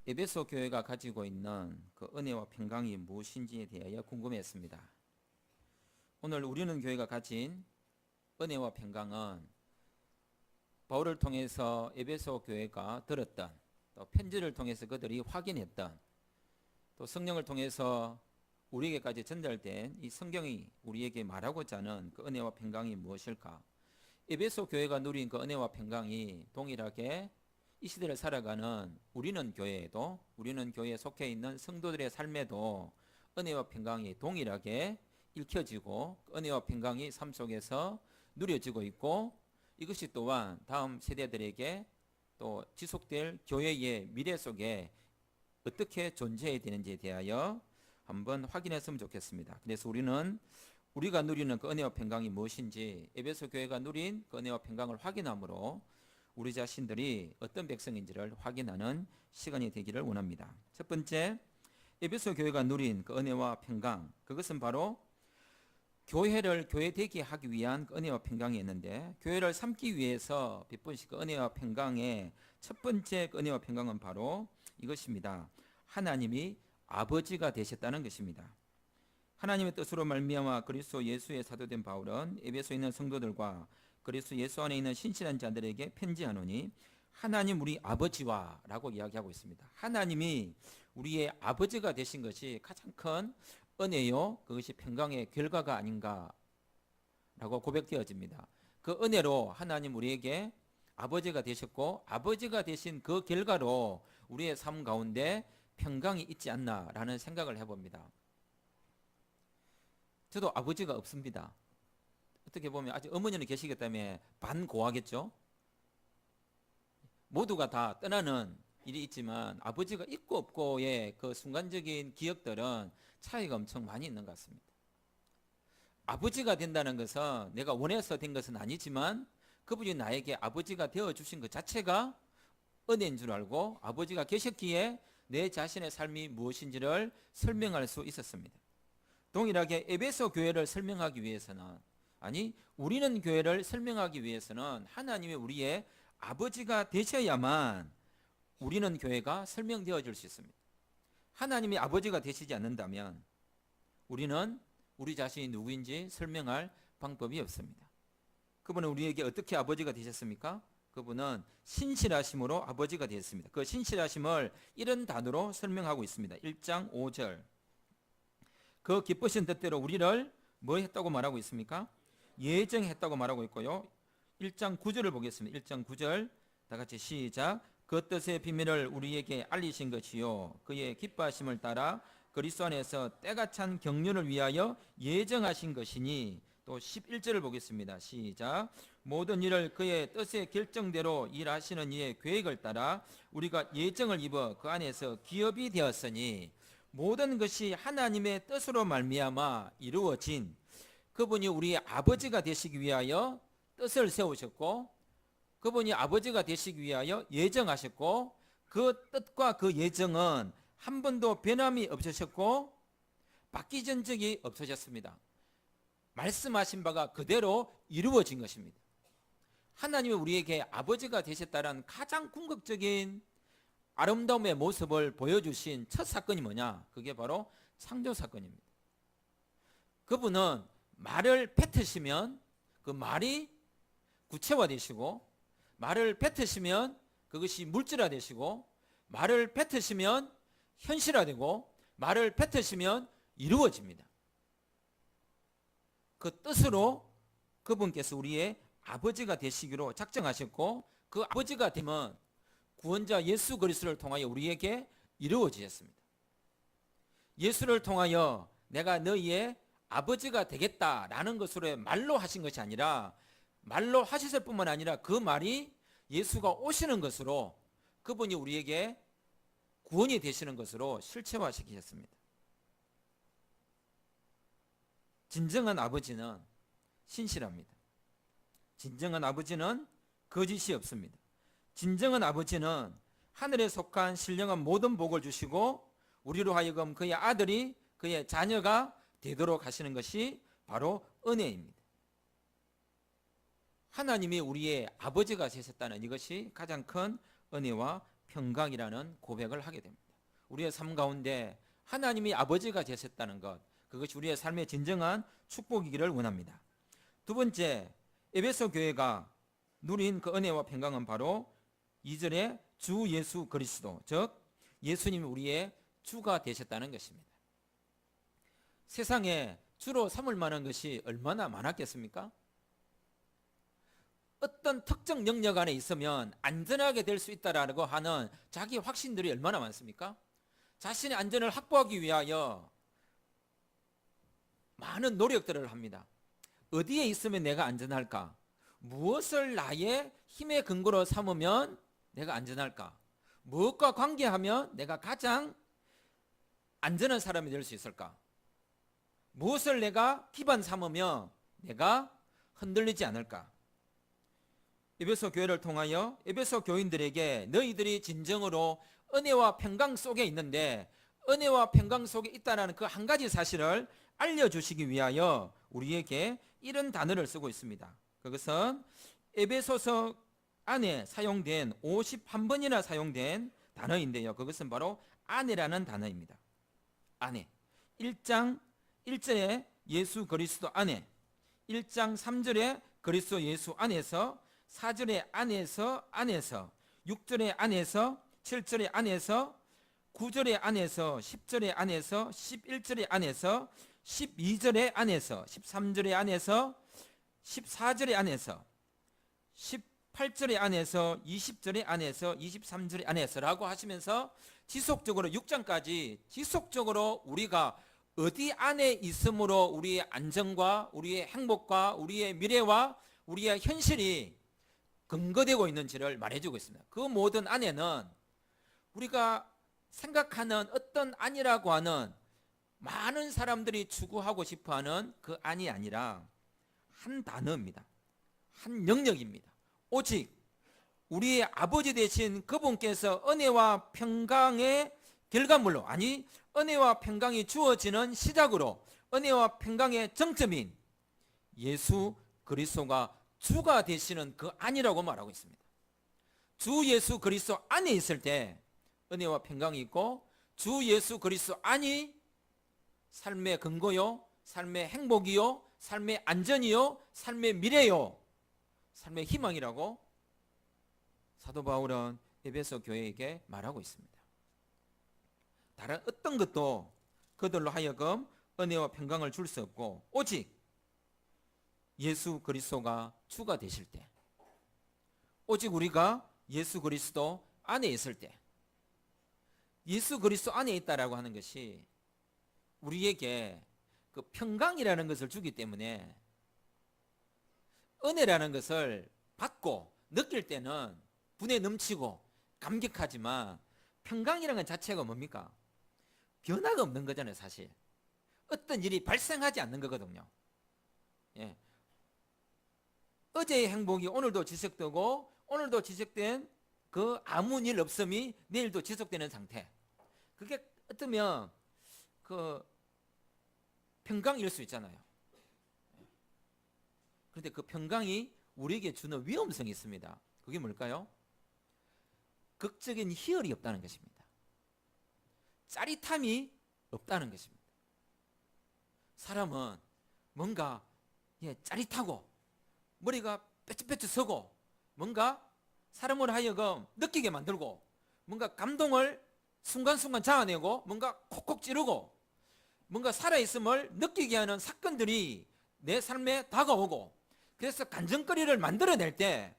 에베소 교회가 가지고 있는 그 은혜와 평강이 무엇인지에 대하여 궁금했습니다. 오늘 우리는 교회가 가진 은혜와 평강은 바울을 통해서 에베소 교회가 들었던, 또 편지를 통해서 그들이 확인했던, 또 성령을 통해서 우리에게까지 전달된 이 성경이 우리에게 말하고자 하는 그 은혜와 평강이 무엇일까? 에베소 교회가 누린 그 은혜와 평강이 동일하게 이 시대를 살아가는 우리는 교회에 속해 있는 성도들의 삶에도 은혜와 평강이 동일하게 읽혀지고 은혜와 평강이 삶 속에서 누려지고 있고, 이것이 또한 다음 세대들에게 또 지속될 교회의 미래 속에 어떻게 존재해야 되는지에 대하여 한번 확인했으면 좋겠습니다. 그래서 우리가 누리는 그 은혜와 평강이 무엇인지, 에베소 교회가 누린 그 은혜와 평강을 확인함으로 우리 자신들이 어떤 백성인지를 확인하는 시간이 되기를 원합니다. 첫 번째, 에베소 교회가 누린 그 은혜와 평강, 그것은 바로 교회를 교회되게 하기 위한 그 은혜와 평강이었는데, 교회를 삼기 위해서 베푸신 그 은혜와 평강의 첫 번째 그 은혜와 평강은 바로 이것입니다. 하나님이 아버지가 되셨다는 것입니다. 하나님의 뜻으로 말미암아 그리스도 예수의 사도된 바울은 에베소에 있는 성도들과 그리스도 예수 안에 있는 신실한 자들에게 편지하노니 하나님 우리 아버지와 라고 이야기하고 있습니다. 하나님이 우리의 아버지가 되신 것이 가장 큰 은혜요, 그것이 평강의 결과가 아닌가 라고 고백되어집니다. 그 은혜로 하나님 우리에게 아버지가 되셨고, 아버지가 되신 그 결과로 우리의 삶 가운데 평강이 있지 않나 라는 생각을 해봅니다. 저도 아버지가 없습니다. 어떻게 보면 아직 어머니는 계시기 때문에 반고하겠죠. 모두가 다 떠나는 일이 있지만 아버지가 있고 없고의 그 순간적인 기억들은 차이가 엄청 많이 있는 것 같습니다. 아버지가 된다는 것은 내가 원해서 된 것은 아니지만 그분이 나에게 아버지가 되어주신 것 자체가 은혜인 줄 알고, 아버지가 계셨기에 내 자신의 삶이 무엇인지를 설명할 수 있었습니다. 동일하게 에베소 교회를 설명하기 위해서는, 우리는 교회를 설명하기 위해서는 하나님이 우리의 아버지가 되셔야만 우리는 교회가 설명되어질 수 있습니다. 하나님이 아버지가 되시지 않는다면 우리는 우리 자신이 누구인지 설명할 방법이 없습니다. 그분은 우리에게 어떻게 아버지가 되셨습니까? 그분은 신실하심으로 아버지가 되었습니다. 그 신실하심을 이런 단어로 설명하고 있습니다. 1장 5절. 그 기쁘신 뜻대로 우리를 뭐 했다고 말하고 있습니까? 예정했다고 말하고 있고요. 1장 9절을 보겠습니다. 1장 9절 다 같이 시작. 그 뜻의 비밀을 우리에게 알리신 것이요, 그의 기뻐하심을 따라 그리스도 안에서 때가 찬 경륜을 위하여 예정하신 것이니. 또 11절을 보겠습니다. 시작. 모든 일을 그의 뜻의 결정대로 일하시는 이의 계획을 따라 우리가 예정을 입어 그 안에서 기업이 되었으니, 모든 것이 하나님의 뜻으로 말미암아 이루어진, 그분이 우리의 아버지가 되시기 위하여 뜻을 세우셨고, 그분이 아버지가 되시기 위하여 예정하셨고, 그 뜻과 그 예정은 한 번도 변함이 없으셨고 바뀌진 적이 없으셨습니다. 말씀하신 바가 그대로 이루어진 것입니다. 하나님이 우리에게 아버지가 되셨다는 가장 궁극적인 아름다움의 모습을 보여주신 첫 사건이 뭐냐? 그게 바로 창조 사건입니다. 그분은 말을 뱉으시면 그 말이 구체화되시고, 말을 뱉으시면 그것이 물질화되시고, 말을 뱉으시면 현실화되고, 말을 뱉으시면 이루어집니다. 그 뜻으로 그분께서 우리의 아버지가 되시기로 작정하셨고, 그 아버지가 되면 구원자 예수 그리스도를 통하여 우리에게 이루어지셨습니다. 예수를 통하여 내가 너희의 아버지가 되겠다라는 것으로 말로 하신 것이 아니라, 말로 하셨을 뿐만 아니라 그 말이 예수가 오시는 것으로, 그분이 우리에게 구원이 되시는 것으로 실체화시키셨습니다. 진정한 아버지는 신실합니다. 진정한 아버지는 거짓이 없습니다. 진정한 아버지는 하늘에 속한 신령한 모든 복을 주시고 우리로 하여금 그의 아들이, 그의 자녀가 되도록 하시는 것이 바로 은혜입니다. 하나님이 우리의 아버지가 되셨다는 이것이 가장 큰 은혜와 평강이라는 고백을 하게 됩니다. 우리의 삶 가운데 하나님이 아버지가 되셨다는 것, 그것이 우리의 삶의 진정한 축복이기를 원합니다. 두 번째, 에베소 교회가 누린 그 은혜와 평강은 바로 2절에 주 예수 그리스도, 즉 예수님이 우리의 주가 되셨다는 것입니다. 세상에 주로 삼을 만한 것이 얼마나 많았겠습니까? 어떤 특정 영역 안에 있으면 안전하게 될 수 있다라고 하는 자기 확신들이 얼마나 많습니까? 자신의 안전을 확보하기 위하여 많은 노력들을 합니다. 어디에 있으면 내가 안전할까? 무엇을 나의 힘의 근거로 삼으면 내가 안전할까? 무엇과 관계하면 내가 가장 안전한 사람이 될 수 있을까? 무엇을 내가 기반 삼으며 내가 흔들리지 않을까? 에베소 교회를 통하여 에베소 교인들에게 너희들이 진정으로 은혜와 평강 속에 있는데 은혜와 평강 속에 있다는 그 한 가지 사실을 알려주시기 위하여 우리에게 이런 단어를 쓰고 있습니다. 그것은 에베소서 안에 사용된 51번이나 사용된 단어인데요. 그것은 바로 안에라는 단어입니다. 안에. 1장 1절에 예수 그리스도 안에, 1장 3절에 그리스도 예수 안에서, 4절에 안에서, 6절에 안에서, 7절에 안에서, 9절에 안에서, 10절에 안에서, 11절에 안에서, 12절에 안에서, 13절에 안에서, 14절에 안에서, 18절에 안에서, 20절에 안에서, 23절에 안에서라고 하시면서 지속적으로 6장까지 지속적으로 우리가 어디 안에 있으므로 우리의 안정과 우리의 행복과 우리의 미래와 우리의 현실이 근거되고 있는지를 말해주고 있습니다. 그 모든 안에는 우리가 생각하는 어떤 안이라고 하는 많은 사람들이 추구하고 싶어하는 그 안이 아니라 한 단어입니다. 한 영역입니다. 오직 우리의 아버지 되신 그분께서 은혜와 평강의 결과물로, 아니 은혜와 평강이 주어지는 시작으로 은혜와 평강의 정점인 예수 그리스도가 주가 되시는 그 안이라고 말하고 있습니다. 주 예수 그리스도 안에 있을 때 은혜와 평강이 있고 주 예수 그리스도 안이 삶의 근거요, 삶의 행복이요, 삶의 안전이요, 삶의 미래요, 삶의 희망이라고 사도 바울은 에베소 교회에게 말하고 있습니다. 다른 어떤 것도 그들로 하여금 은혜와 평강을 줄 수 없고 오직 예수 그리스도가 주가 되실 때, 오직 우리가 예수 그리스도 안에 있을 때, 예수 그리스도 안에 있다라고 하는 것이 우리에게 그 평강이라는 것을 주기 때문에 은혜라는 것을 받고 느낄 때는 분에 넘치고 감격하지만 평강이라는 것 자체가 뭡니까? 변화가 없는 거잖아요. 사실 어떤 일이 발생하지 않는 거거든요. 예. 어제의 행복이 오늘도 지속되고 오늘도 지속된 그 아무 일 없음이 내일도 지속되는 상태, 그게 어쩌면 그 평강일 수 있잖아요. 그런데 그 평강이 우리에게 주는 위험성이 있습니다. 그게 뭘까요? 극적인 희열이 없다는 것입니다. 짜릿함이 없다는 것입니다. 사람은 뭔가 짜릿하고 머리가 뾰족뾰족 서고 뭔가 사람을 하여금 느끼게 만들고 뭔가 감동을 순간순간 자아내고 뭔가 콕콕 찌르고 뭔가 살아있음을 느끼게 하는 사건들이 내 삶에 다가오고, 그래서 간증거리를 만들어낼 때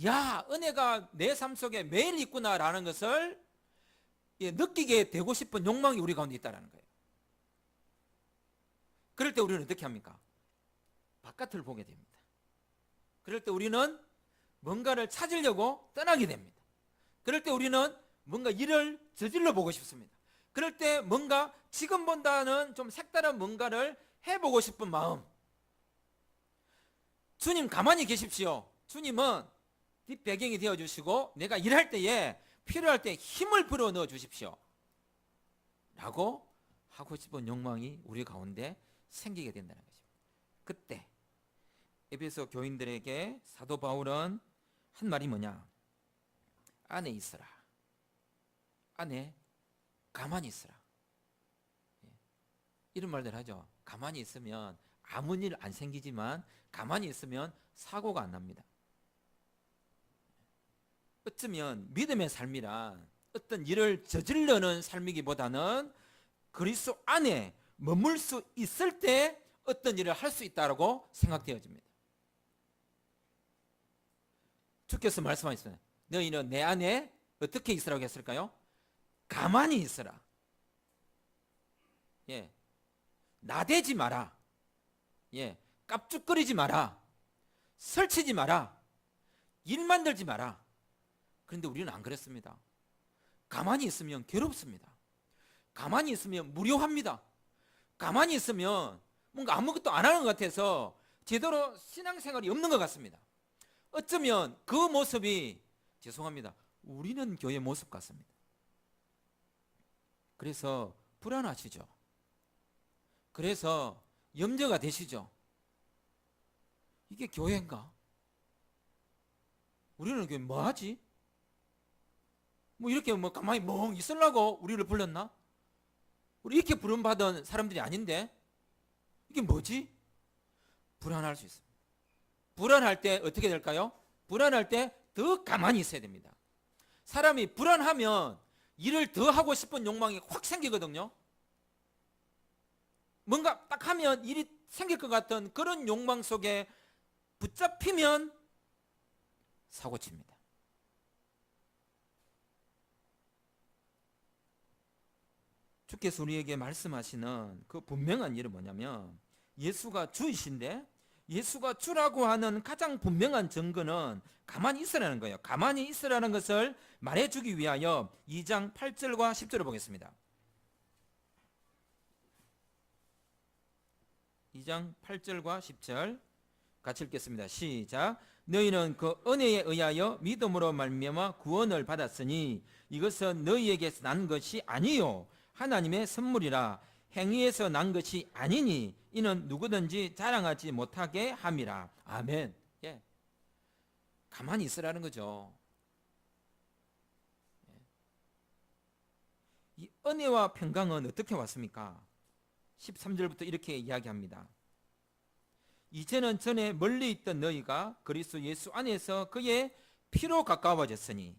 야, 은혜가 내 삶 속에 매일 있구나라는 것을 느끼게 되고 싶은 욕망이 우리 가운데 있다는 거예요. 그럴 때 우리는 어떻게 합니까? 바깥을 보게 됩니다. 그럴 때 우리는 뭔가를 찾으려고 떠나게 됩니다. 그럴 때 우리는 뭔가 일을 저질러 보고 싶습니다. 그럴 때 뭔가 지금보다는 좀 색다른 뭔가를 해보고 싶은 마음. 주님 가만히 계십시오. 주님은 뒷배경이 되어주시고 내가 일할 때에 필요할 때 힘을 불어넣어 주십시오 라고 하고 싶은 욕망이 우리 가운데 생기게 된다는 것입니다. 그때 에베소 교인들에게 사도 바울은 한 말이 뭐냐? 안에 있어라. 안에 가만히 있으라. 이런 말들 하죠. 가만히 있으면 아무 일 안 생기지만 가만히 있으면 사고가 안 납니다. 어쩌면 믿음의 삶이란 어떤 일을 저지르는 삶이기보다는 그리스도 안에 머물 수 있을 때 어떤 일을 할 수 있다고 생각되어집니다. 주께서 말씀하셨어요. 너희는 내 안에 어떻게 있으라고 했을까요? 가만히 있으라. 예, 나대지 마라. 예, 깝죽거리지 마라. 설치지 마라. 일 만들지 마라. 그런데 우리는 안 그랬습니다. 가만히 있으면 괴롭습니다. 가만히 있으면 무료합니다. 가만히 있으면 뭔가 아무것도 안 하는 것 같아서 제대로 신앙생활이 없는 것 같습니다. 어쩌면 그 모습이 죄송합니다. 우리는 교회 모습 같습니다. 그래서 불안하시죠. 그래서 염려가 되시죠. 이게 교회인가? 우리는 교회 뭐 하지? 뭐 이렇게 뭐 가만히 멍 있으려고 우리를 불렀나? 우리 이렇게 부름받은 사람들이 아닌데 이게 뭐지? 불안할 수 있습니다. 불안할 때 어떻게 될까요? 불안할 때 더 가만히 있어야 됩니다. 사람이 불안하면 일을 더 하고 싶은 욕망이 확 생기거든요. 뭔가 딱 하면 일이 생길 것 같은 그런 욕망 속에 붙잡히면 사고칩니다. 주께서 우리에게 말씀하시는 그 분명한 일은 뭐냐면 예수가 주이신데 예수가 주라고 하는 가장 분명한 증거는 가만히 있으라는 거예요. 가만히 있으라는 것을 말해주기 위하여 2장 8절과 10절을 보겠습니다. 2장 8절과 10절 같이 읽겠습니다. 시작. 너희는 그 은혜에 의하여 믿음으로 말미암아 구원을 받았으니 이것은 너희에게서 난 것이 아니요 하나님의 선물이라. 행위에서 난 것이 아니니 이는 누구든지 자랑하지 못하게 함이라. 아멘. 예. 가만히 있으라는 거죠. 예. 이 은혜와 평강은 어떻게 왔습니까? 13절부터 이렇게 이야기합니다. 이제는 전에 멀리 있던 너희가 그리스도 예수 안에서 그의 피로 가까워졌으니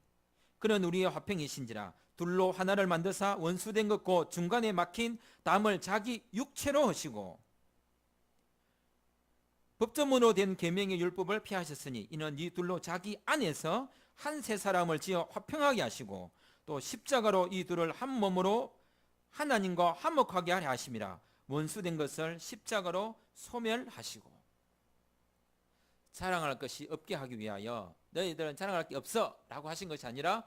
그는 우리의 화평이신지라. 둘로 하나를 만드사 원수된 것고 중간에 막힌 담을 자기 육체로 하시고 법조문으로 된 계명의 율법을 피하셨으니 이는 이 둘로 자기 안에서 한 세 사람을 지어 화평하게 하시고 또 십자가로 이 둘을 한 몸으로 하나님과 화목하게 하려 하심이라. 원수된 것을 십자가로 소멸하시고. 자랑할 것이 없게 하기 위하여 너희들은 자랑할 게 없어 라고 하신 것이 아니라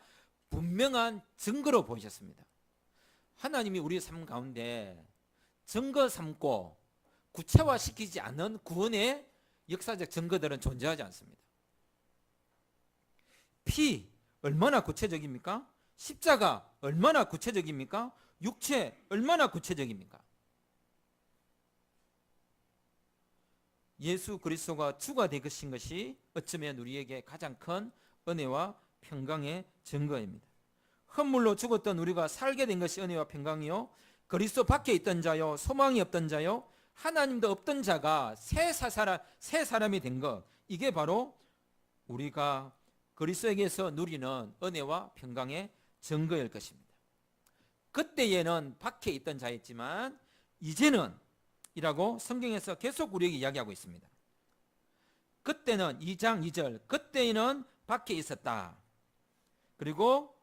분명한 증거로 보이셨습니다. 하나님이 우리 삶 가운데 증거 삼고 구체화시키지 않는 구원의 역사적 증거들은 존재하지 않습니다. 피 얼마나 구체적입니까? 십자가 얼마나 구체적입니까? 육체 얼마나 구체적입니까? 예수 그리스도가 주가 되신 것이 어쩌면 우리에게 가장 큰 은혜와 평강의 증거입니다. 헛물로 죽었던 우리가 살게 된 것이 은혜와 평강이요 그리스도 밖에 있던 자요 소망이 없던 자요 하나님도 없던 자가 새 사람이 된 것, 이게 바로 우리가 그리스도에게서 누리는 은혜와 평강의 증거일 것입니다. 그때에는 밖에 있던 자였지만 이제는 이라고 성경에서 계속 우리에게 이야기하고 있습니다. 그때는 2장 2절 그때에는 밖에 있었다. 그리고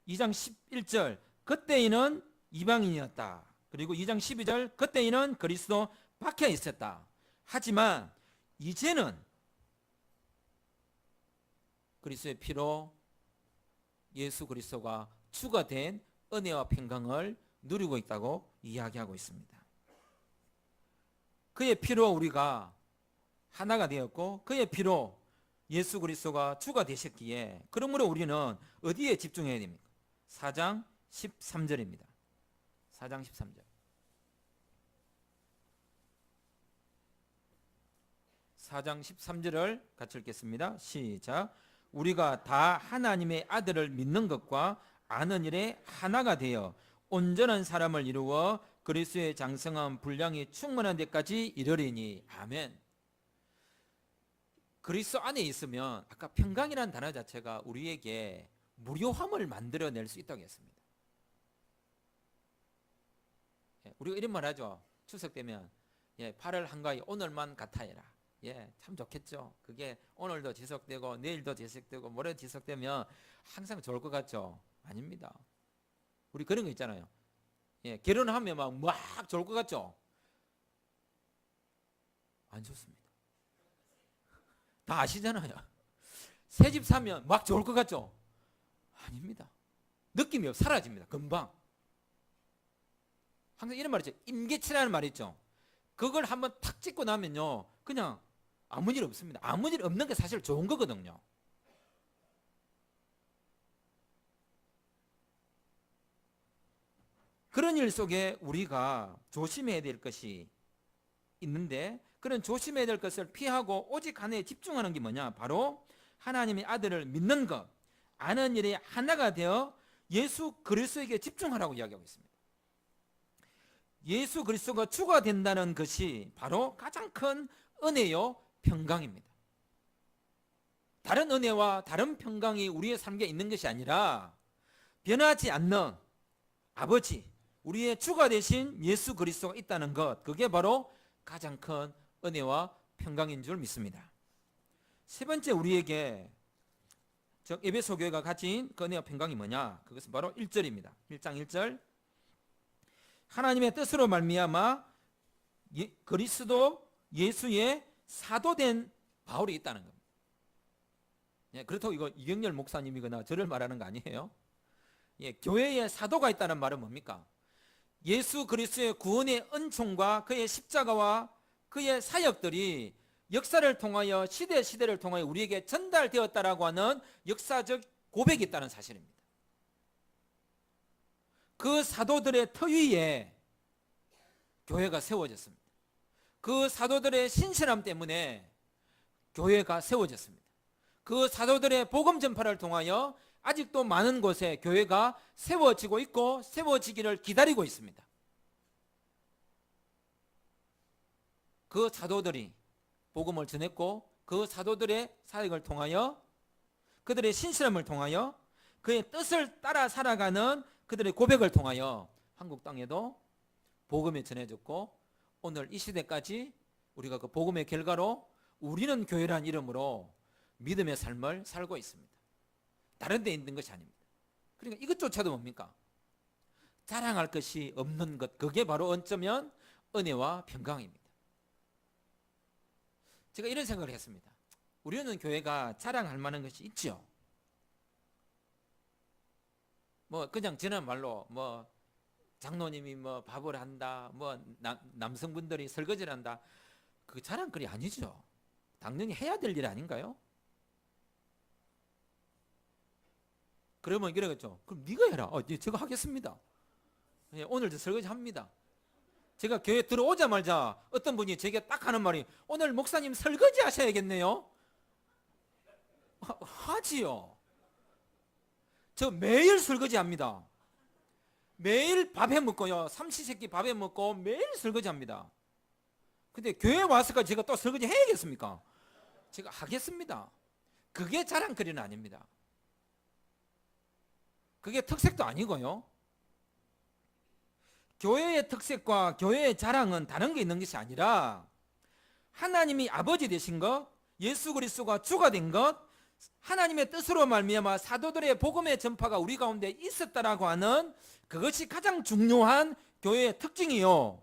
2장 11절 그때에는 이방인이었다. 그리고 2장 12절 그때에는 그리스도 밖에 있었다. 하지만 이제는 그리스도의 피로 예수 그리스도가 주가 된 은혜와 평강을 누리고 있다고 이야기하고 있습니다. 그의 피로 우리가 하나가 되었고 그의 피로 예수 그리스도가 주가 되셨기에 그러므로 우리는 어디에 집중해야 됩니까? 4장 13절입니다. 4장 13절. 4장 13절을 같이 읽겠습니다. 시작. 우리가 다 하나님의 아들을 믿는 것과 아는 일에 하나가 되어 온전한 사람을 이루어 그리스도의 장성한 분량이 충만한 데까지 이르리니. 아멘. 그리스도 안에 있으면 아까 평강이라는 단어 자체가 우리에게 무료함을 만들어낼 수 있다고 했습니다. 우리가 이런 말 하죠. 추석 되면 8월 한가위 오늘만 같아해라. 참 좋겠죠. 그게 오늘도 지속되고 내일도 지속되고 모레도 지속되면 항상 좋을 것 같죠. 아닙니다. 우리 그런 거 있잖아요. 결혼하면 막 좋을 것 같죠. 안 좋습니다. 다 아시잖아요. 새 집 사면 막 좋을 것 같죠. 아닙니다. 느낌이 사라집니다. 금방. 항상 이런 말 있죠. 임계치라는 말 있죠. 그걸 한번 탁 찍고 나면요, 그냥 아무 일 없습니다. 아무 일 없는 게 사실 좋은 거거든요. 그런 일 속에 우리가 조심해야 될 것이 있는데, 그런 조심해야 될 것을 피하고 오직 하나에 집중하는 게 뭐냐? 바로 하나님의 아들을 믿는 것, 아는 일에 하나가 되어 예수 그리스도에게 집중하라고 이야기하고 있습니다. 예수 그리스도가 주가 된다는 것이 바로 가장 큰 은혜요 평강입니다. 다른 은혜와 다른 평강이 우리의 삶에 있는 것이 아니라 변하지 않는 아버지, 우리의 주가 되신 예수 그리스도가 있다는 것, 그게 바로 가장 큰 은혜와 평강인 줄 믿습니다. 세 번째, 우리에게 즉 에베소 교회가 가진 그 은혜와 평강이 뭐냐? 그것은 바로 1절입니다. 1장 1절. 하나님의 뜻으로 말미암아 그리스도 예수의 사도된 바울이 있다는 겁니다. 그렇다고 이거 이경렬 목사님이거나 저를 말하는 거 아니에요. 교회에 사도가 있다는 말은 뭡니까? 예수 그리스도의 구원의 은총과 그의 십자가와 그의 사역들이 역사를 통하여 시대를 통하여 우리에게 전달되었다라고 하는 역사적 고백이 있다는 사실입니다. 그 사도들의 터 위에 교회가 세워졌습니다. 그 사도들의 신실함 때문에 교회가 세워졌습니다. 그 사도들의 복음 전파를 통하여 아직도 많은 곳에 교회가 세워지고 있고 세워지기를 기다리고 있습니다. 그 사도들이 복음을 전했고 그 사도들의 사역을 통하여 그들의 신실함을 통하여 그의 뜻을 따라 살아가는 그들의 고백을 통하여 한국 땅에도 복음이 전해졌고 오늘 이 시대까지 우리가 그 복음의 결과로 우리는 교회란 이름으로 믿음의 삶을 살고 있습니다. 다른 데 있는 것이 아닙니다. 그러니까 이것조차도 뭡니까? 자랑할 것이 없는 것, 그게 바로 어쩌면 은혜와 평강입니다. 제가 이런 생각을 했습니다. 우리는 교회가 자랑할 만한 것이 있죠. 그냥 지난 말로 장로님이 밥을 한다, 남성분들이 설거지를 한다, 그 자랑거리 아니죠. 당연히 해야 될 일 아닌가요? 그러면 이러겠죠. 그럼 네가 해라. 제가 하겠습니다. 오늘도 설거지 합니다. 제가 교회 들어오자마자 어떤 분이 제게 딱 하는 말이, 오늘 목사님 설거지 하셔야겠네요. 하지요. 저 매일 설거지 합니다. 매일 밥해 먹고요. 삼시세끼 밥해 먹고 매일 설거지 합니다. 근데 교회 와서까지 제가 또 설거지 해야겠습니까? 제가 하겠습니다. 그게 자랑거리는 아닙니다. 그게 특색도 아니고요. 교회의 특색과 교회의 자랑은 다른 게 있는 것이 아니라 하나님이 아버지 되신 것, 예수 그리스도가 주가 된 것, 하나님의 뜻으로 말미암아 사도들의 복음의 전파가 우리 가운데 있었다라고 하는 그것이 가장 중요한 교회의 특징이요.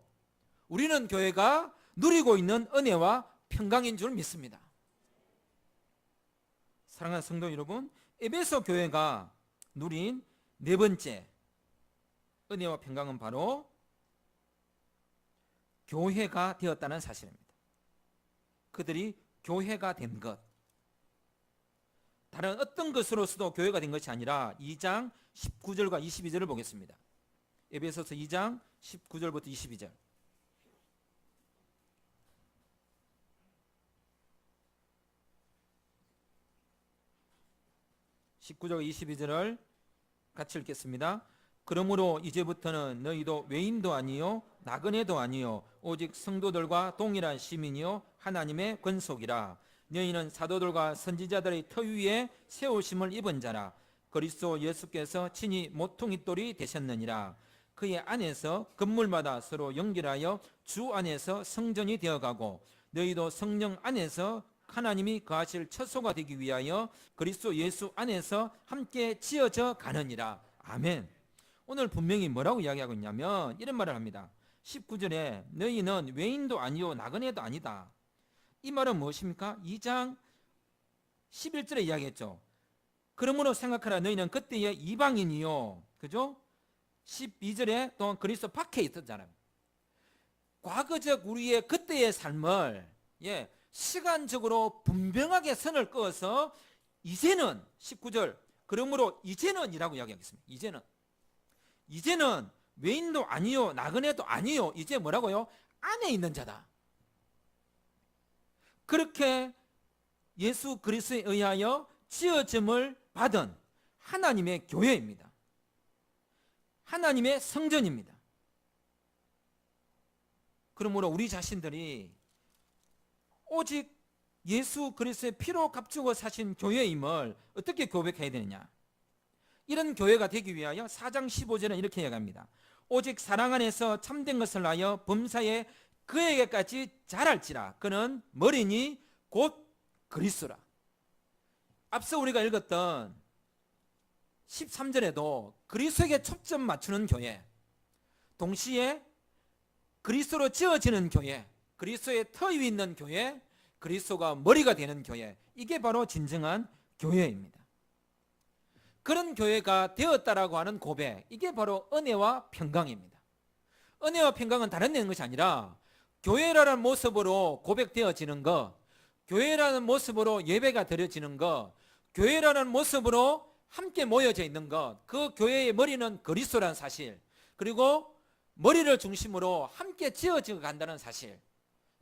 우리는 교회가 누리고 있는 은혜와 평강인 줄 믿습니다. 사랑하는 성도 여러분, 에베소 교회가 누린 네 번째 은혜와 평강은 바로 교회가 되었다는 사실입니다. 그들이 교회가 된 것, 다른 어떤 것으로서도 교회가 된 것이 아니라 2장 19절과 22절을 보겠습니다. 에베소서 2장 19절부터 22절. 19절 22절을 같이 읽겠습니다. 그러므로 이제부터는 너희도 외인도 아니요 나그네도 아니요 오직 성도들과 동일한 시민이요 하나님의 권속이라. 너희는 사도들과 선지자들의 터 위에 세우심을 입은 자라. 그리스도 예수께서 친히 모퉁이돌이 되셨느니라. 그의 안에서 건물마다 서로 연결하여 주 안에서 성전이 되어가고 너희도 성령 안에서 하나님이 거하실 처소가 되기 위하여 그리스도 예수 안에서 함께 지어져 가느니라. 아멘. 오늘 분명히 뭐라고 이야기하고 있냐면 이런 말을 합니다. 19절에 너희는 외인도 아니요 나그네도 아니다. 이 말은 무엇입니까? 2장 11절에 이야기했죠. 그러므로 생각하라. 너희는 그때의 이방인이요, 그죠? 12절에 또 그리스도 밖에 있었잖아요. 과거적 우리의 그때의 삶을 시간적으로 분명하게 선을 그어서 이제는 19절 그러므로 이제는 이라고 이야기하겠습니다. 이제는 외인도 아니요 나그네도 아니요 이제 뭐라고요? 안에 있는 자다. 그렇게 예수 그리스도에 의하여 지어짐을 받은 하나님의 교회입니다. 하나님의 성전입니다. 그러므로 우리 자신들이 오직 예수 그리스도의 피로 값주고 사신 교회임을 어떻게 고백해야 되느냐? 이런 교회가 되기 위하여 4장 15절은 이렇게 이야기합니다. 오직 사랑 안에서 참된 것을 하여 범사에 그에게까지 자랄지라. 그는 머리니 곧 그리스도라. 앞서 우리가 읽었던 13절에도 그리스도에게 초점 맞추는 교회, 동시에 그리스도로 지어지는 교회, 그리스도의 터 위에 있는 교회, 그리스도가 머리가 되는 교회, 이게 바로 진정한 교회입니다. 그런 교회가 되었다라고 하는 고백, 이게 바로 은혜와 평강입니다. 은혜와 평강은 다른 데는 것이 아니라 교회라는 모습으로 고백되어지는 것, 교회라는 모습으로 예배가 드려지는 것, 교회라는 모습으로 함께 모여져 있는 것, 그 교회의 머리는 그리스도라는 사실, 그리고 머리를 중심으로 함께 지어져 간다는 사실,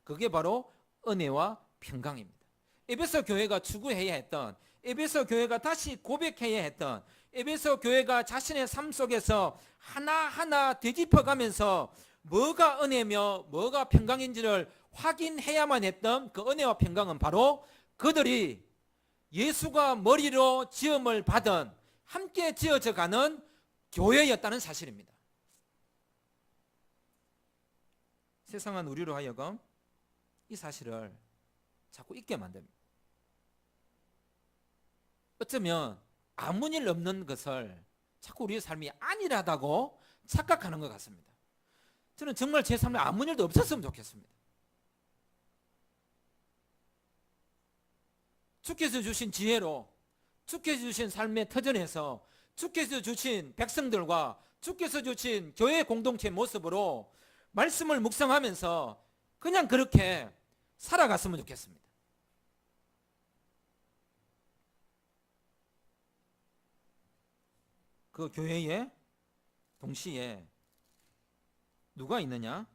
그게 바로 은혜와 평강입니다. 에베소 교회가 추구해야 했던, 에베소 교회가 다시 고백해야 했던, 에베소 교회가 자신의 삶 속에서 하나하나 되짚어가면서 뭐가 은혜며 뭐가 평강인지를 확인해야만 했던 그 은혜와 평강은 바로 그들이 예수가 머리로 지음을 받은 함께 지어져 가는 교회였다는 사실입니다. 세상은 우리로 하여금 이 사실을 자꾸 잊게 만듭니다. 어쩌면 아무 일 없는 것을 자꾸 우리의 삶이 안일하다고 착각하는 것 같습니다. 저는 정말 제 삶에 아무 일도 없었으면 좋겠습니다. 주께서 주신 지혜로, 주께서 주신 삶의 터전에서, 주께서 주신 백성들과 주께서 주신 교회 공동체 모습으로 말씀을 묵상하면서 그냥 그렇게 살아갔으면 좋겠습니다. 그 교회에 동시에 누가 있느냐?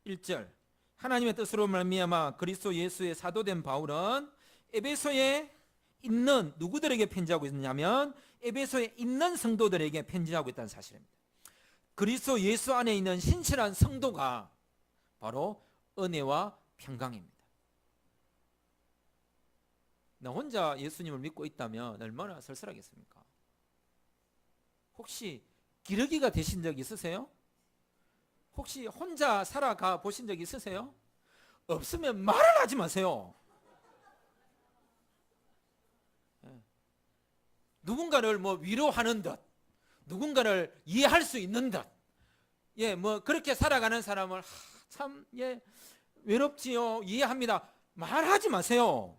1절 하나님의 뜻으로 말미암아 그리스도 예수의 사도된 바울은 에베소에 있는 누구들에게 편지하고 있느냐면 에베소에 있는 성도들에게 편지하고 있다는 사실입니다. 그리스도 예수 안에 있는 신실한 성도가 바로 은혜와 평강입니다. 나 혼자 예수님을 믿고 있다면 얼마나 쓸쓸하겠습니까? 혹시 기러기가 되신 적 있으세요? 혹시 혼자 살아가 보신 적 있으세요? 없으면 말을 하지 마세요. 누군가를 위로하는 듯, 누군가를 이해할 수 있는 듯, 그렇게 살아가는 사람을 참 외롭지요, 이해합니다. 말하지 마세요.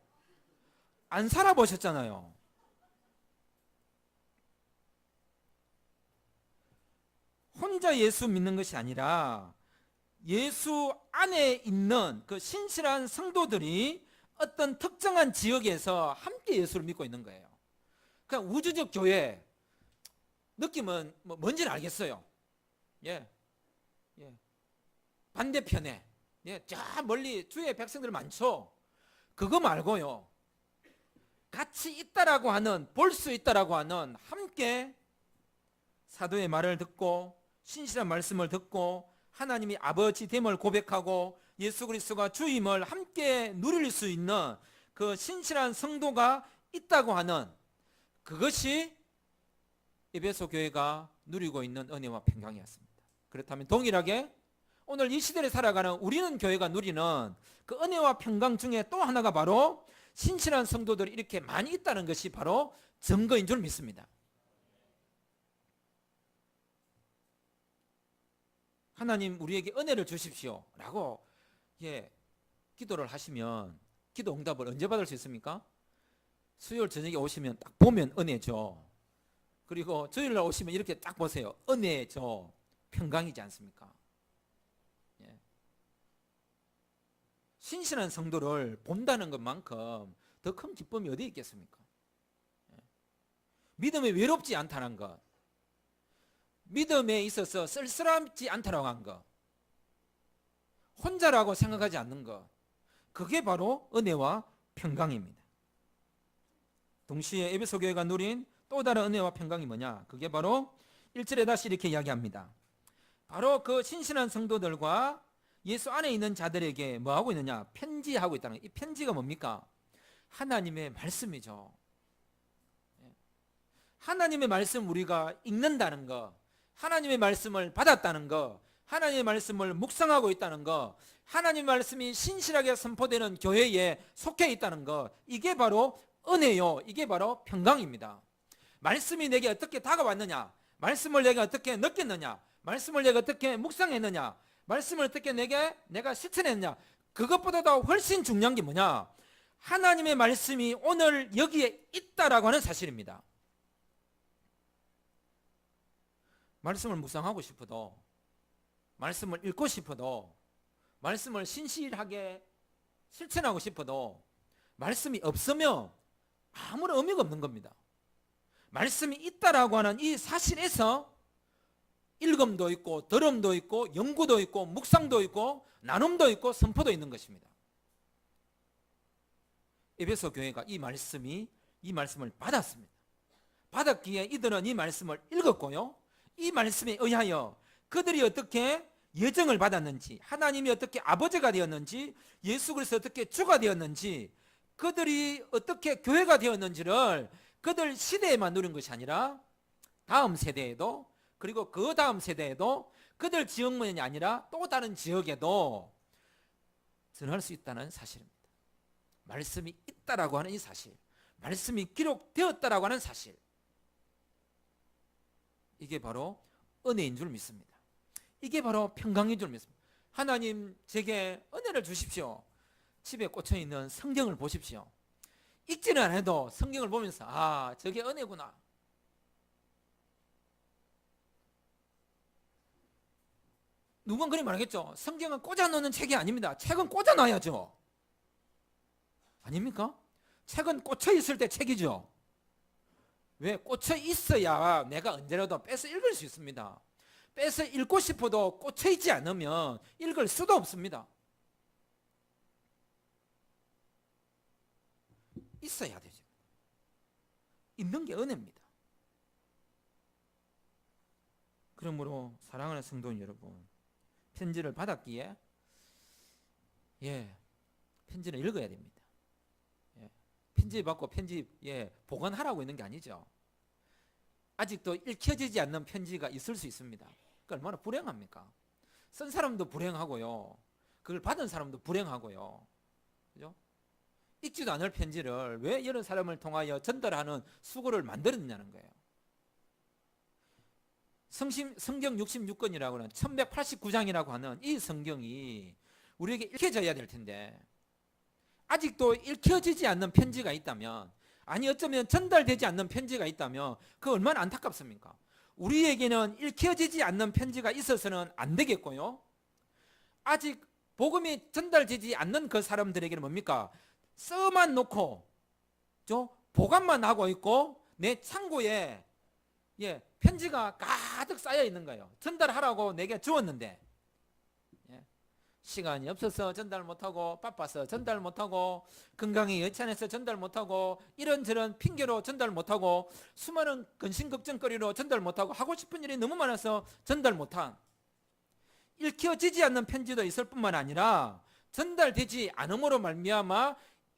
안 살아보셨잖아요. 혼자 예수 믿는 것이 아니라 예수 안에 있는 그 신실한 성도들이 어떤 특정한 지역에서 함께 예수를 믿고 있는 거예요. 그냥 우주적 교회 느낌은 뭔지는 알겠어요. 반대편에 저 멀리 주의 백성들 많죠. 그거 말고요, 같이 있다라고 하는, 볼 수 있다라고 하는 함께 사도의 말을 듣고 신실한 말씀을 듣고 하나님이 아버지 됨을 고백하고 예수 그리스도가 주임을 함께 누릴 수 있는 그 신실한 성도가 있다고 하는 그것이 에베소 교회가 누리고 있는 은혜와 평강이었습니다. 그렇다면 동일하게 오늘 이 시대를 살아가는 우리는 교회가 누리는 그 은혜와 평강 중에 또 하나가 바로 신실한 성도들이 이렇게 많이 있다는 것이 바로 증거인 줄 믿습니다. 하나님 우리에게 은혜를 주십시오 라고 기도를 하시면 기도 응답을 언제 받을 수 있습니까? 수요일 저녁에 오시면 딱 보면 은혜죠. 그리고 주일날 오시면 이렇게 딱 보세요. 은혜죠. 평강이지 않습니까? 신실한 성도를 본다는 것만큼 더 큰 기쁨이 어디 있겠습니까? 믿음에 외롭지 않다는 것, 믿음에 있어서 쓸쓸하지 않다라고 한 것, 혼자라고 생각하지 않는 것, 그게 바로 은혜와 평강입니다. 동시에 에베소 교회가 누린 또 다른 은혜와 평강이 뭐냐? 그게 바로 1절에 다시 이렇게 이야기합니다. 바로 그 신실한 성도들과 예수 안에 있는 자들에게 뭐 하고 있느냐? 편지하고 있다는 거예요. 이 편지가 뭡니까? 하나님의 말씀이죠. 하나님의 말씀 우리가 읽는다는 거, 하나님의 말씀을 받았다는 거, 하나님의 말씀을 묵상하고 있다는 거, 하나님의 말씀이 신실하게 선포되는 교회에 속해 있다는 거, 이게 바로 은혜요. 이게 바로 평강입니다. 말씀이 내게 어떻게 다가왔느냐, 말씀을 내가 어떻게 느꼈느냐, 말씀을 내가 어떻게 묵상했느냐, 말씀을 어떻게 내가 실천했느냐, 그것보다도 훨씬 중요한 게 뭐냐? 하나님의 말씀이 오늘 여기에 있다라고 하는 사실입니다. 말씀을 묵상하고 싶어도, 말씀을 읽고 싶어도, 말씀을 신실하게 실천하고 싶어도 말씀이 없으면 아무런 의미가 없는 겁니다. 말씀이 있다라고 하는 이 사실에서 읽음도 있고 들음도 있고 연구도 있고 묵상도 있고 나눔도 있고 선포도 있는 것입니다. 에베소 교회가 이 말씀을 받았습니다. 받았기에 이들은 이 말씀을 읽었고요, 이 말씀에 의하여 그들이 어떻게 예정을 받았는지, 하나님이 어떻게 아버지가 되었는지, 예수 그리스도 어떻게 주가 되었는지, 그들이 어떻게 교회가 되었는지를 그들 시대에만 누린 것이 아니라 다음 세대에도, 그리고 그 다음 세대에도, 그들 지역만이 아니라 또 다른 지역에도 전할 수 있다는 사실입니다. 말씀이 있다라고 하는 이 사실, 말씀이 기록되었다라고 하는 사실, 이게 바로 은혜인 줄 믿습니다. 이게 바로 평강인 줄 믿습니다. 하나님 제게 은혜를 주십시오. 집에 꽂혀있는 성경을 보십시오. 읽지는 않아도 성경을 보면서 아, 저게 은혜구나. 누군 그리 말하겠죠. 성경은 꽂아놓는 책이 아닙니다. 책은 꽂아놔야죠. 아닙니까? 책은 꽂혀있을 때 책이죠. 왜? 꽂혀있어야 내가 언제라도 빼서 읽을 수 있습니다. 빼서 읽고 싶어도 꽂혀있지 않으면 읽을 수도 없습니다. 있어야 되죠. 있는 게 은혜입니다. 그러므로 사랑하는 성도 여러분, 편지를 받았기에 편지를 읽어야 됩니다. 편지 받고 편지 보관하라고 있는 게 아니죠. 아직도 읽혀지지 않는 편지가 있을 수 있습니다. 그러니까 얼마나 불행합니까? 쓴 사람도 불행하고요, 그걸 받은 사람도 불행하고요. 그죠? 읽지도 않을 편지를 왜 이런 사람을 통하여 전달하는 수고를 만들었냐는 거예요. 성경 66권이라고 하는 1189장이라고 하는 이 성경이 우리에게 읽혀져야 될 텐데, 아직도 읽혀지지 않는 편지가 있다면, 아니 어쩌면 전달되지 않는 편지가 있다면 그 얼마나 안타깝습니까? 우리에게는 읽혀지지 않는 편지가 있어서는 안 되겠고요, 아직 복음이 전달되지 않는 그 사람들에게는 뭡니까? 써만 놓고 보관만 하고 있고 내 창고에 편지가 가득 쌓여 있는 거예요. 전달하라고 내게 주었는데 시간이 없어서 전달 못하고, 바빠서 전달 못하고, 건강이 여찬해서 전달 못하고, 이런저런 핑계로 전달 못하고, 수많은 근심 걱정거리로 전달 못하고, 하고 싶은 일이 너무 많아서 전달 못한, 읽혀지지 않는 편지도 있을 뿐만 아니라 전달되지 않음으로 말미암아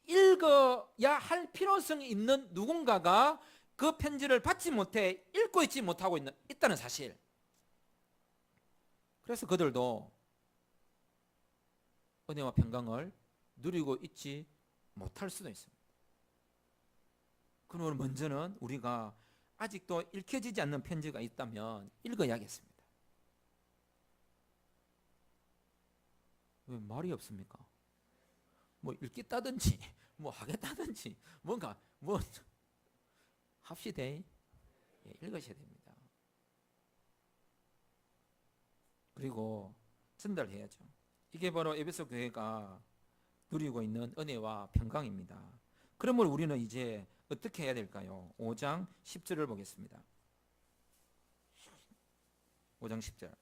읽어야 할 필요성이 있는 누군가가 그 편지를 받지 못해 읽고 있지 못하고 있다는 사실. 그래서 그들도 은혜와 평강을 누리고 있지 못할 수도 있습니다. 그러므로 먼저는 우리가 아직도 읽혀지지 않는 편지가 있다면 읽어야겠습니다. 왜 말이 없습니까? 뭐 읽겠다든지 뭐 하겠다든지 뭔가 뭐 합시다. 예, 읽으셔야 됩니다. 그리고 전달해야죠. 이게 바로 에베소 교회가 누리고 있는 은혜와 평강입니다. 그러므로 우리는 이제 어떻게 해야 될까요? 5장 10절을 보겠습니다. 5장 10절.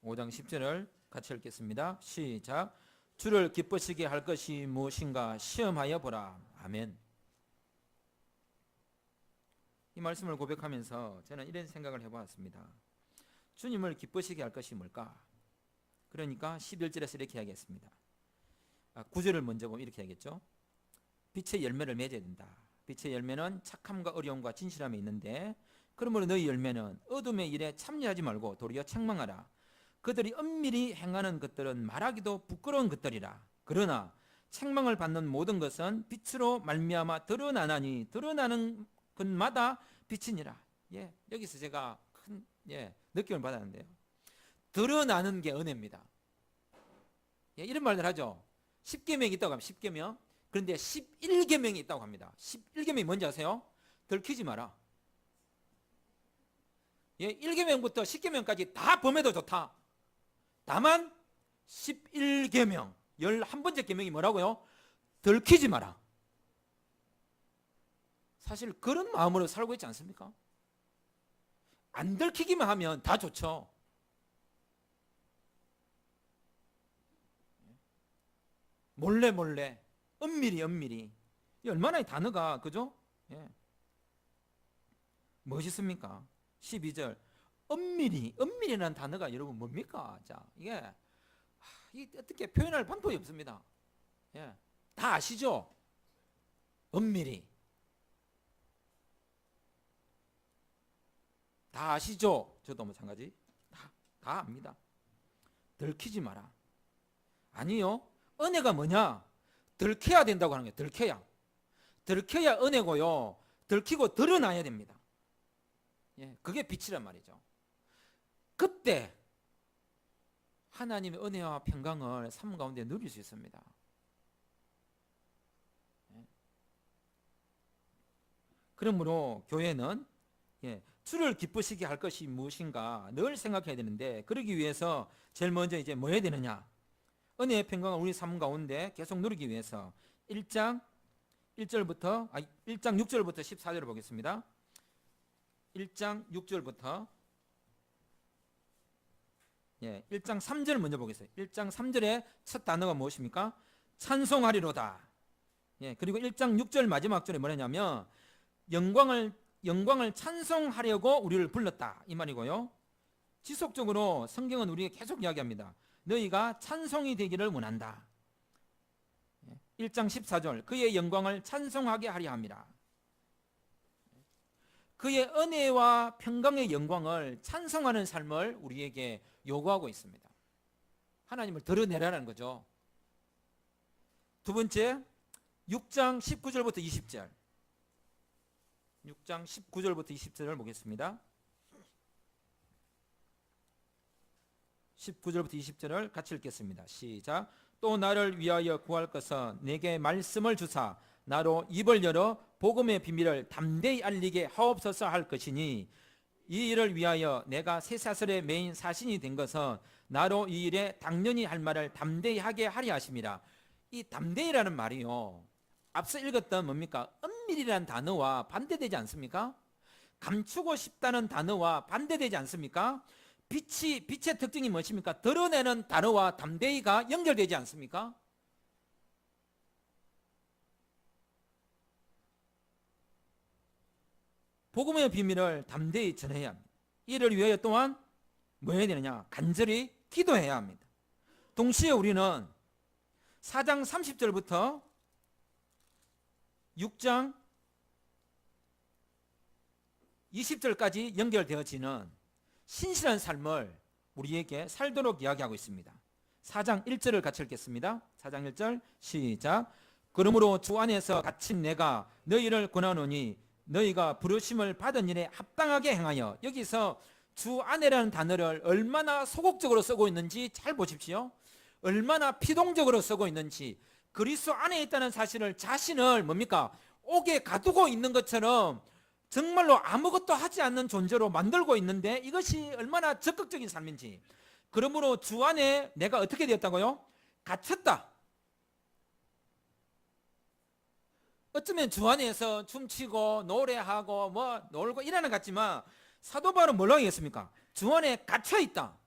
5장 10절을 같이 읽겠습니다. 시작. 주를 기쁘시게 할 것이 무엇인가 시험하여 보라. 아멘. 이 말씀을 고백하면서 저는 이런 생각을 해보았습니다. 주님을 기쁘시게 할 것이 뭘까? 그러니까 11절에서 이렇게 하겠습니다. 9절을 먼저 보면 이렇게 하겠죠. 빛의 열매를 맺어야 된다. 빛의 열매는 착함과 어려움과 진실함이 있는데, 그러므로 너희 열매는 어둠의 일에 참여하지 말고 도리어 책망하라. 그들이 엄밀히 행하는 것들은 말하기도 부끄러운 것들이라. 그러나 책망을 받는 모든 것은 빛으로 말미암아 드러나나니 드러나는 것마다 빛이니라. 예, 여기서 제가 큰 느낌을 받았는데요. 드러나는 게 은혜입니다. 예, 이런 말들 하죠. 10계명이 있다고 합니다. 10계명. 그런데 11계명이 있다고 합니다. 11계명이 뭔지 아세요? 들키지 마라. 예, 1계명부터 10계명까지 다 범해도 좋다. 다만 11계명 11번째 계명이 뭐라고요? 들키지 마라. 사실 그런 마음으로 살고 있지 않습니까? 안 들키기만 하면 다 좋죠. 몰래 몰래 엄밀히 엄밀히. 이 얼마나 이 단어가 그죠? 예. 멋있습니까? 12절 엄밀히라는 단어가 여러분 뭡니까? 자, 이게 어떻게 표현할 방법이 없습니다. 예. 다 아시죠? 엄밀히. 다 아시죠? 저도 마찬가지. 다 압니다. 들키지 마라. 아니요. 은혜가 뭐냐? 들켜야 된다고 하는 거예요. 들켜야 은혜고요. 들키고 드러나야 됩니다. 예, 그게 빛이란 말이죠. 그때 하나님의 은혜와 평강을 삶 가운데 누릴 수 있습니다. 예. 그러므로 교회는 주를 기쁘시게 할 것이 무엇인가 늘 생각해야 되는데, 그러기 위해서 제일 먼저 이제 뭐 해야 되느냐? 은혜의 평강을 우리 삶 가운데 계속 누리기 위해서 1장 6절부터 14절을 보겠습니다. 1장 6절부터 1장 3절 먼저 보겠습니다. 1장 3절의 첫 단어가 무엇입니까? 찬송하리로다. 그리고 1장 6절 마지막 절에 뭐냐면 영광을 찬송하려고 우리를 불렀다, 이 말이고요. 지속적으로 성경은 우리에게 계속 이야기합니다. 너희가 찬송이 되기를 원한다. 1장 14절 그의 영광을 찬송하게 하려 함이라. 그의 은혜와 평강의 영광을 찬송하는 삶을 우리에게 요구하고 있습니다. 하나님을 드러내라는 거죠. 두 번째, 6장 19절부터 20절. 6장 19절부터 20절을 보겠습니다. 19절부터 20절을 같이 읽겠습니다. 시작. 또 나를 위하여 구할 것은 내게 말씀을 주사 나로 입을 열어 복음의 비밀을 담대히 알리게 하옵소서 할 것이니, 이 일을 위하여 내가 쇠사슬의 메인 사신이 된 것은 나로 이 일에 당연히 할 말을 담대히 하게 하려 하심이라. 이 담대히라는 말이요, 앞서 읽었던 뭡니까? 은밀이라는 단어와 반대되지 않습니까? 감추고 싶다는 단어와 반대되지 않습니까? 빛의 특징이 무엇입니까? 드러내는 단어와 담대히가 연결되지 않습니까? 복음의 비밀을 담대히 전해야 합니다. 이를 위하여 또한 뭐 해야 되느냐? 간절히 기도해야 합니다. 동시에 우리는 4장 30절부터 6장 20절까지 연결되어지는 신실한 삶을 우리에게 살도록 이야기하고 있습니다. 4장 1절을 같이 읽겠습니다. 4장 1절 시작. 그러므로 주 안에서 갇힌 내가 너희를 권하노니 너희가 부르심을 받은 일에 합당하게 행하여, 여기서 주 안에라는 단어를 얼마나 소극적으로 쓰고 있는지 잘 보십시오. 얼마나 피동적으로 쓰고 있는지, 그리스도 안에 있다는 사실을 자신을 뭡니까? 옥에 가두고 있는 것처럼 정말로 아무것도 하지 않는 존재로 만들고 있는데 이것이 얼마나 적극적인 삶인지. 그러므로 주 안에 내가 어떻게 되었다고요? 갇혔다. 어쩌면 주 안에서 춤추고 노래하고 뭐 놀고 이러는 것 같지만 사도 바울은 뭘로 하겠습니까? 주 안에 갇혀 있다.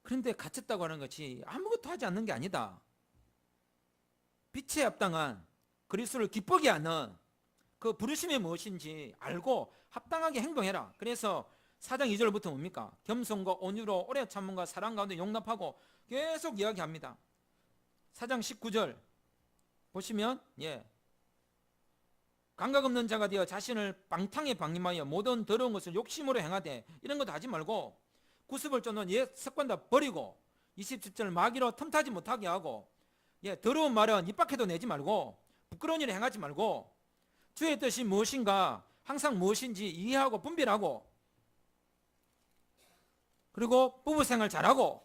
그런데 갇혔다고 하는 것이 아무것도 하지 않는 게 아니다. 빛에 합당한 그리스도를 기쁘게 하는 그 부르심이 무엇인지 알고 합당하게 행동해라. 그래서 4장 2절부터 뭡니까? 겸손과 온유로 오래 참음과 사랑 가운데 용납하고 계속 이야기합니다. 4장 19절 보시면 감각 없는 자가 되어 자신을 방탕에 방임하여 모든 더러운 것을 욕심으로 행하되, 이런 것도 하지 말고 구습을 쫓는 옛 습관 다 버리고 27절 마귀로 틈타지 못하게 하고, 더러운 말은 입 밖에도 내지 말고 부끄러운 일을 행하지 말고 주의 뜻이 무엇인가 항상 무엇인지 이해하고 분별하고, 그리고 부부생활 잘하고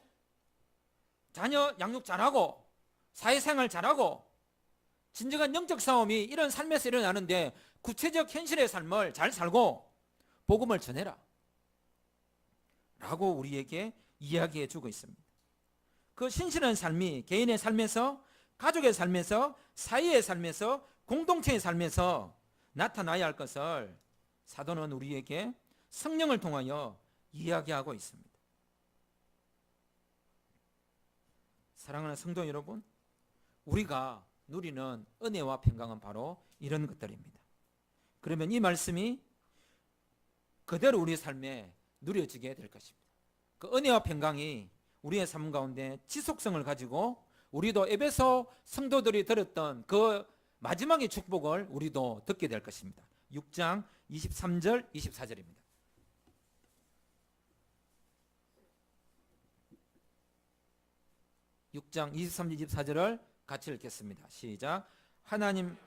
자녀 양육 잘하고 사회생활 잘하고, 진정한 영적 싸움이 이런 삶에서 일어나는데 구체적 현실의 삶을 잘 살고 복음을 전해라 라고 우리에게 이야기해 주고 있습니다. 그 신실한 삶이 개인의 삶에서, 가족의 삶에서, 사회의 삶에서, 공동체의 삶에서 나타나야 할 것을 사도는 우리에게 성령을 통하여 이야기하고 있습니다. 사랑하는 성도 여러분, 우리가 누리는 은혜와 평강은 바로 이런 것들입니다. 그러면 이 말씀이 그대로 우리 삶에 누려지게 될 것입니다. 그 은혜와 평강이 우리의 삶 가운데 지속성을 가지고 우리도 에베소 성도들이 들었던 그 마지막의 축복을 우리도 듣게 될 것입니다. 6장 23절 24절입니다. (6장 23절 24절을) 같이 읽겠습니다. 시작. 하나님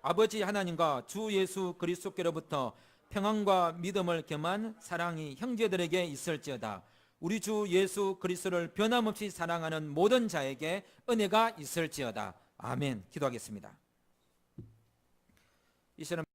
아버지 하나님과 주 예수 그리스도께로부터 평안과 믿음을 겸한 사랑이 형제들에게 있을지어다. 우리 주 예수 그리스도를 변함없이 사랑하는 모든 자에게 은혜가 있을지어다. 아멘. 기도하겠습니다. 이 시간